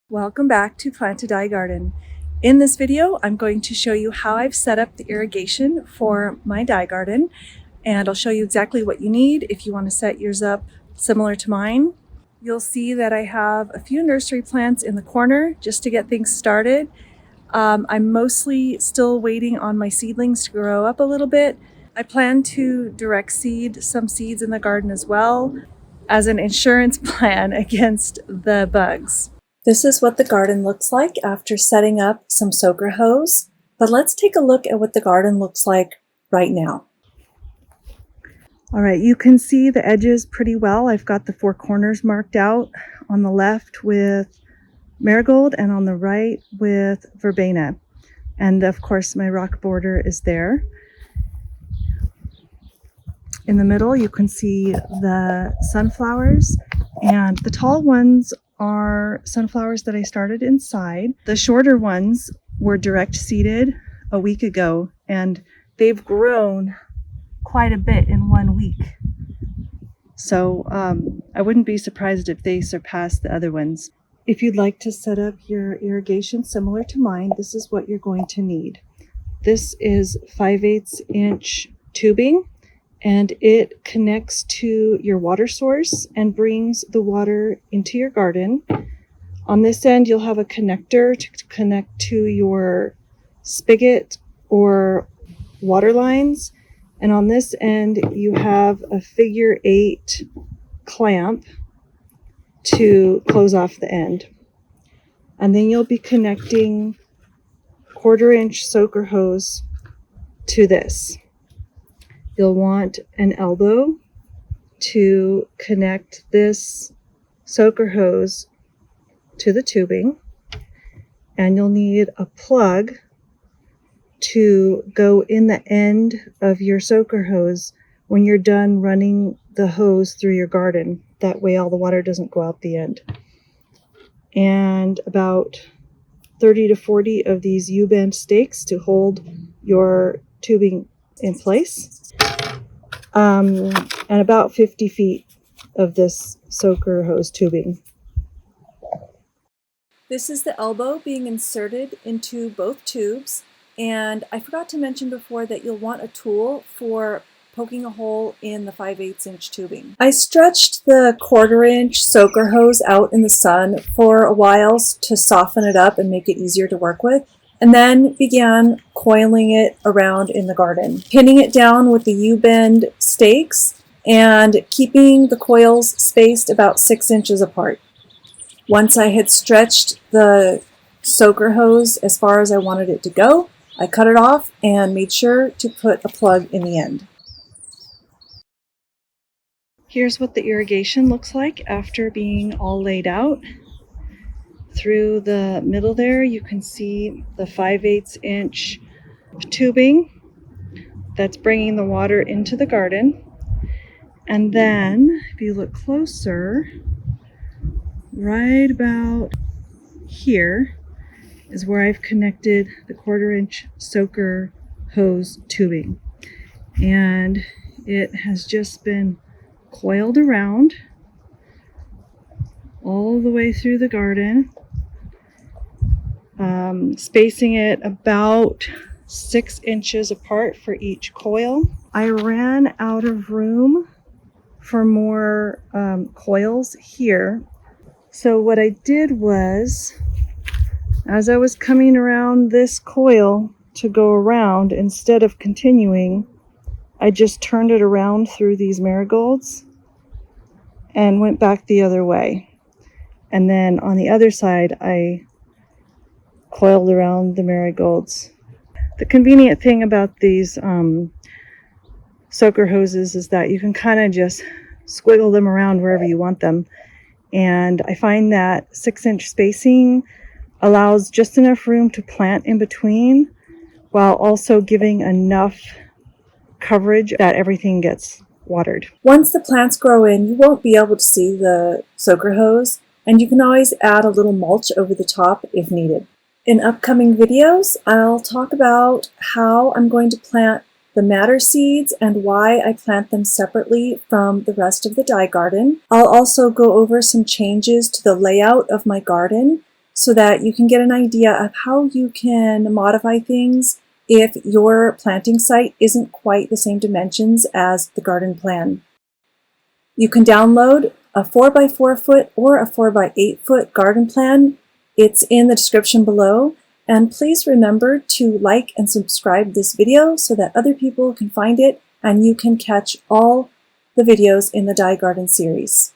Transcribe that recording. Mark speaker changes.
Speaker 1: Welcome back to Plant to Die Garden. In this video, I'm going to show you how I've set up the irrigation for my die garden, and I'll show you exactly what you need if you want to set yours up similar to mine. You'll see that I have a few nursery plants in the corner just to get things started. I'm mostly still waiting on my seedlings to grow up a little bit. I plan to direct seed some seeds in the garden as well as an insurance plan against the bugs. This is what the garden looks like after setting up some soaker hose, but let's take a look at what the garden looks like right now. All right, you can see the edges pretty well. I've got the four corners marked out on the left with marigold and on the right with verbena. And of course my rock border is there. In the middle you can see the sunflowers, and the tall ones are sunflowers that I started inside. The shorter ones were direct seeded a week ago, and they've grown quite a bit in 1 week. So I wouldn't be surprised if they surpass the other ones. If you'd like to set up your irrigation similar to mine, this is what you're going to need. This is 5/8 inch tubing, and it connects to your water source and brings the water into your garden. On this end, you'll have a connector to connect to your spigot or water lines. And on this end, you have a figure 8 clamp to close off the end. And then you'll be connecting 1/4 inch soaker hose to this. You'll want an elbow to connect this soaker hose to the tubing, and you'll need a plug to go in the end of your soaker hose when you're done running the hose through your garden. That way all the water doesn't go out the end. And about 30 to 40 of these U-bend stakes to hold your tubing in place. And about 50 feet of this soaker hose tubing. This is the elbow being inserted into both tubes, and I forgot to mention before that you'll want a tool for poking a hole in the 5/8 inch tubing. I stretched the 1/4 inch soaker hose out in the sun for a while to soften it up and make it easier to work with, and then began coiling it around in the garden, pinning it down with the U-bend stakes and keeping the coils spaced about 6 inches apart. Once I had stretched the soaker hose as far as I wanted it to go, I cut it off and made sure to put a plug in the end. Here's what the irrigation looks like after being all laid out. Through the middle there, you can see the 5/8 inch tubing that's bringing the water into the garden. And then, if you look closer, right about here is where I've connected the 1/4 inch soaker hose tubing. And it has just been coiled around all the way through the garden. Spacing it about 6 inches apart for each coil. I ran out of room for more coils here. So what I did was, as I was coming around this coil to go around, instead of continuing, I just turned it around through these marigolds and went back the other way. And then on the other side, I coiled around the marigolds. The convenient thing about these soaker hoses is that you can kind of just squiggle them around wherever you want them. And I find that 6 inch spacing allows just enough room to plant in between, while also giving enough coverage that everything gets watered. Once the plants grow in, you won't be able to see the soaker hose, and you can always add a little mulch over the top if needed. In upcoming videos, I'll talk about how I'm going to plant the madder seeds and why I plant them separately from the rest of the die garden. I'll also go over some changes to the layout of my garden so that you can get an idea of how you can modify things if your planting site isn't quite the same dimensions as the garden plan. You can download a 4x4 foot or a 4x8 foot garden plan. It's in the description below. And please remember to like and subscribe this video so that other people can find it and you can catch all the videos in the Dye Garden series.